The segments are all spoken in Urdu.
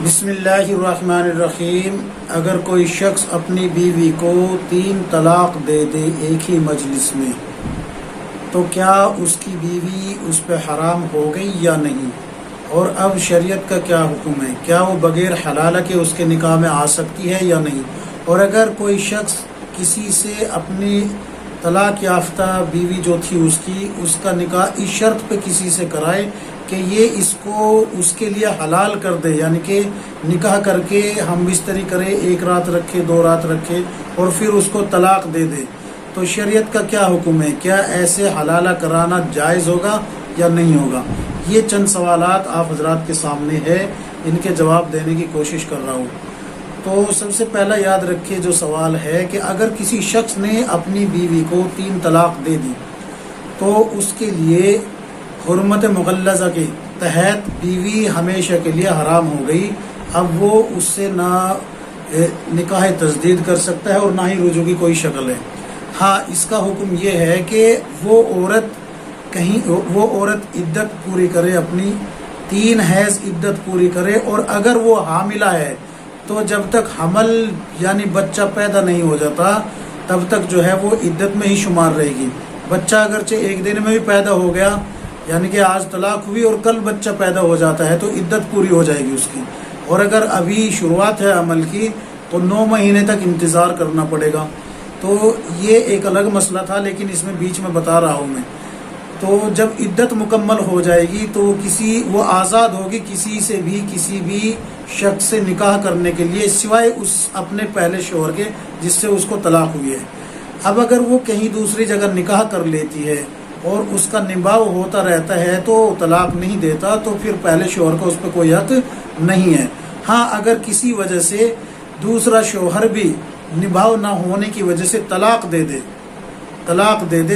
بسم اللہ الرحمن الرحیم۔ اگر کوئی شخص اپنی بیوی کو 3 طلاق دے دے ایک ہی مجلس میں تو کیا اس کی بیوی اس پہ حرام ہو گئی یا نہیں، اور اب شریعت کا کیا حکم ہے؟ کیا وہ بغیر حلالہ کے اس کے نکاح میں آ سکتی ہے یا نہیں؟ اور اگر کوئی شخص کسی سے اپنی طلاق یافتہ بیوی جو تھی اس کا نکاح اس شرط پہ کسی سے کرائے کہ یہ اس کو اس کے لیے حلال کر دے، یعنی کہ نکاح کر کے ہم بستری کرے، 1 رات رکھے، 2 رات رکھے اور پھر اس کو طلاق دے دے، تو شریعت کا کیا حکم ہے؟ کیا ایسے حلالہ کرانا جائز ہوگا یا نہیں ہوگا؟ یہ چند سوالات آپ حضرات کے سامنے ہے، ان کے جواب دینے کی کوشش کر رہا ہوں۔ تو سب سے پہلا یاد رکھیے جو سوال ہے کہ اگر کسی شخص نے اپنی بیوی کو 3 طلاق دے دی تو اس کے لیے حرمت مغلظہ کے تحت بیوی ہمیشہ کے لیے حرام ہو گئی۔ اب وہ اس سے نہ نکاح تجدید کر سکتا ہے اور نہ ہی رجوع کی کوئی شکل ہے۔ ہاں، اس کا حکم یہ ہے کہ وہ عورت عدت پوری کرے، اپنی 3 حیض عدت پوری کرے، اور اگر وہ حاملہ ہے تو جب تک حمل یعنی بچہ پیدا نہیں ہو جاتا تب تک جو ہے وہ عدت میں ہی شمار رہے گی۔ بچہ اگرچہ 1 دن میں بھی پیدا ہو گیا، یعنی کہ آج طلاق ہوئی اور کل بچہ پیدا ہو جاتا ہے، تو عدت پوری ہو جائے گی اس کی۔ اور اگر ابھی شروعات ہے عمل کی تو 9 مہینے تک انتظار کرنا پڑے گا۔ تو یہ ایک الگ مسئلہ تھا، لیکن اس میں بیچ میں بتا رہا ہوں میں۔ تو جب عدت مکمل ہو جائے گی تو وہ آزاد ہوگی کسی سے بھی کسی بھی شخص سے نکاح کرنے کے لیے، سوائے اس اپنے پہلے شوہر کے جس سے اس کو طلاق ہوئی ہے۔ اب اگر وہ کہیں دوسری جگہ نکاح کر لیتی ہے اور اس کا نباہ ہوتا رہتا ہے تو طلاق نہیں دیتا، تو پھر پہلے شوہر کو اس پہ کوئی حق نہیں ہے۔ ہاں، اگر کسی وجہ سے دوسرا شوہر بھی نباہ نہ ہونے کی وجہ سے طلاق دے دے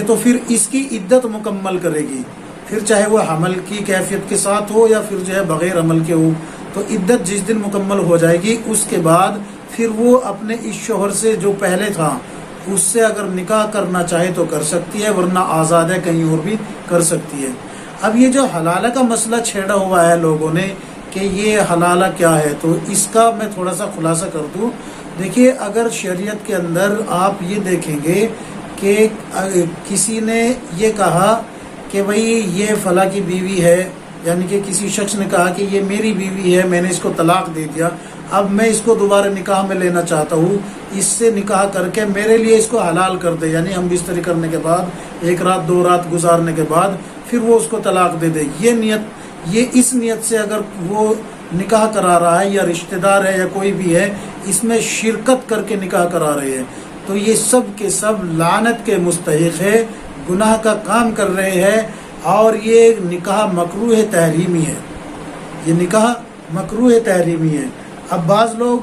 تو پھر اس کی عدت مکمل کرے گی، پھر چاہے وہ حمل کی کیفیت کے ساتھ ہو یا پھر جو ہے بغیر حمل کے ہو، تو عدت جس دن مکمل ہو جائے گی اس کے بعد پھر وہ اپنے اس شوہر سے جو پہلے تھا اس سے اگر نکاح کرنا چاہے تو کر سکتی ہے، ورنہ آزاد ہے، کہیں اور بھی کر سکتی ہے۔ اب یہ جو حلالہ کا مسئلہ چھیڑا ہوا ہے لوگوں نے کہ یہ حلالہ کیا ہے، تو اس کا میں تھوڑا سا خلاصہ کر دوں۔ دیکھیے، اگر شریعت کے اندر آپ یہ دیکھیں گے کہ کسی نے یہ کہا کہ بھئی یہ فلاں کی بیوی ہے، یعنی کہ کسی شخص نے کہا کہ یہ میری بیوی ہے، میں نے اس کو طلاق دے دیا، اب میں اس کو دوبارہ نکاح میں لینا چاہتا ہوں، اس سے نکاح کر کے میرے لیے اس کو حلال کر دے، یعنی ہم بستری کرنے کے بعد 1 رات 2 رات گزارنے کے بعد پھر وہ اس کو طلاق دے دے، یہ اس نیت سے اگر وہ نکاح کرا رہا ہے یا رشتہ دار ہے یا کوئی بھی ہے، اس میں شرکت کر کے نکاح کرا رہے ہیں، تو یہ سب کے سب لعنت کے مستحق ہے، گناہ کا کام کر رہے ہیں، اور یہ نکاح مکروہ تحریمی ہے، یہ نکاح مکروہ تحریمی ہے۔ اب بعض لوگ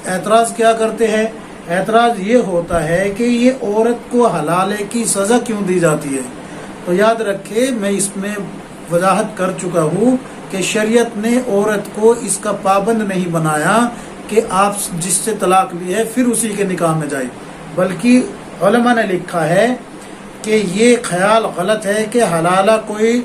اعتراض کیا کرتے ہیں؟ اعتراض یہ ہوتا ہے کہ یہ عورت کو حلالے کی سزا کیوں دی جاتی ہے؟ تو یاد رکھے، میں اس میں وضاحت کر چکا ہوں کہ شریعت نے عورت کو اس کا پابند نہیں بنایا کہ آپ جس سے طلاق لی ہے پھر اسی کے نکاح میں جائے، بلکہ علماء نے لکھا ہے کہ یہ خیال غلط ہے کہ حلالہ کوئی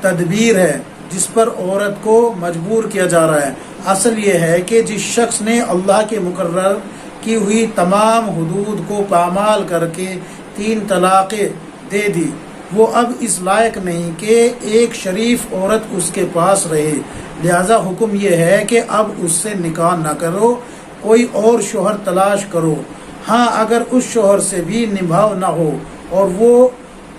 تدبیر ہے جس پر عورت کو مجبور کیا جا رہا ہے۔ اصل یہ ہے کہ جس شخص نے اللہ کے مقرر کی ہوئی تمام حدود کو پامال کر کے 3 طلاقیں دے دی، وہ اب اس لائق نہیں کہ ایک شریف عورت اس کے پاس رہے، لہذا حکم یہ ہے کہ اب اس سے نکاح نہ کرو، کوئی اور شوہر تلاش کرو۔ ہاں، اگر اس شوہر سے بھی نبھاؤ نہ ہو اور وہ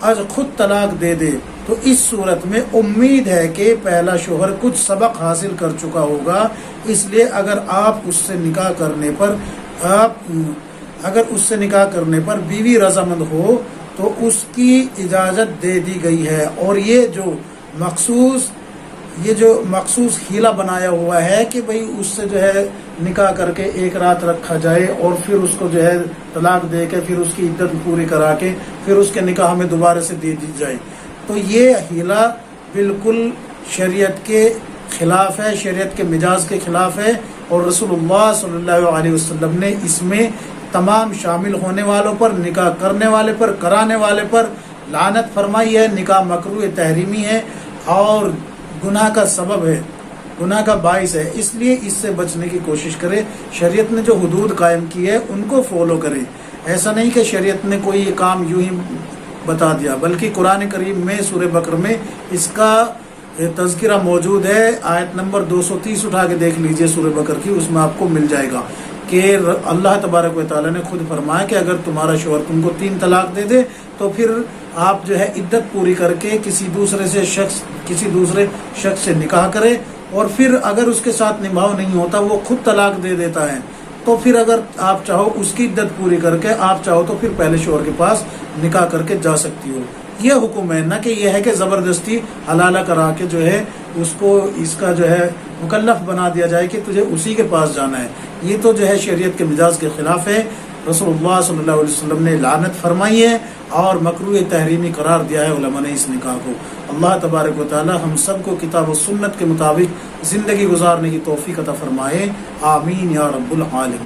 از خود طلاق دے دے تو اس صورت میں امید ہے کہ پہلا شوہر کچھ سبق حاصل کر چکا ہوگا، اس لیے اگر اس سے نکاح کرنے پر بیوی رضامند ہو تو اس کی اجازت دے دی گئی ہے۔ اور یہ جو مخصوص حیلہ بنایا ہوا ہے کہ بھئی اس سے جو ہے نکاح کر کے 1 رات رکھا جائے اور پھر اس کو جو ہے طلاق دے کے پھر اس کی عدت پوری کرا کے پھر اس کے نکاح میں دوبارہ سے دے دی جائے، تو یہ حیلہ بالکل شریعت کے خلاف ہے، شریعت کے مزاج کے خلاف ہے، اور رسول اللہ صلی اللہ علیہ وسلم نے اس میں تمام شامل ہونے والوں پر، نکاح کرنے والے پر، کرانے والے پر لعنت فرمائی ہے۔ نکاح مکروہ تحریمی ہے اور گناہ کا سبب ہے، گناہ کا باعث ہے، اس لیے اس سے بچنے کی کوشش کرے۔ شریعت نے جو حدود قائم کی ہے ان کو فالو کرے، ایسا نہیں کہ شریعت نے کوئی کام یوں ہی بتا دیا، بلکہ قرآن کریم میں سورہ بقرہ میں اس کا تذکرہ موجود ہے۔ آیت نمبر 230 اٹھا کے دیکھ لیجئے سورہ بقرہ کی، اس میں آپ کو مل جائے گا کہ اللہ تبارک و تعالیٰ نے خود فرمایا کہ اگر تمہارا شوہر تم کو 3 طلاق دے دے تو پھر آپ جو ہے عدت پوری کر کے کسی دوسرے شخص سے نکاح کرے، اور پھر اگر اس کے ساتھ نبھاؤ نہیں ہوتا، وہ خود طلاق دے دیتا ہے، تو پھر اگر آپ چاہو اس کی عدت پوری کر کے آپ چاہو تو پھر پہلے شوہر کے پاس نکاح کر کے جا سکتی ہو۔ یہ حکم ہے، نہ کہ یہ ہے کہ زبردستی حلالہ کرا کے جو ہے اس کو اس کا جو ہے مکلف بنا دیا جائے کہ تجھے اسی کے پاس جانا ہے۔ یہ تو جو ہے شریعت کے مزاج کے خلاف ہے۔ رسول اللہ صلی اللہ علیہ وسلم نے لعنت فرمائی ہے اور مکروہ تحریمی قرار دیا ہے علماء نے اس نکاح کو۔ اللہ تبارک و تعالی ہم سب کو کتاب و سنت کے مطابق زندگی گزارنے کی توفیق عطا فرمائے، آمین یا رب العالمین۔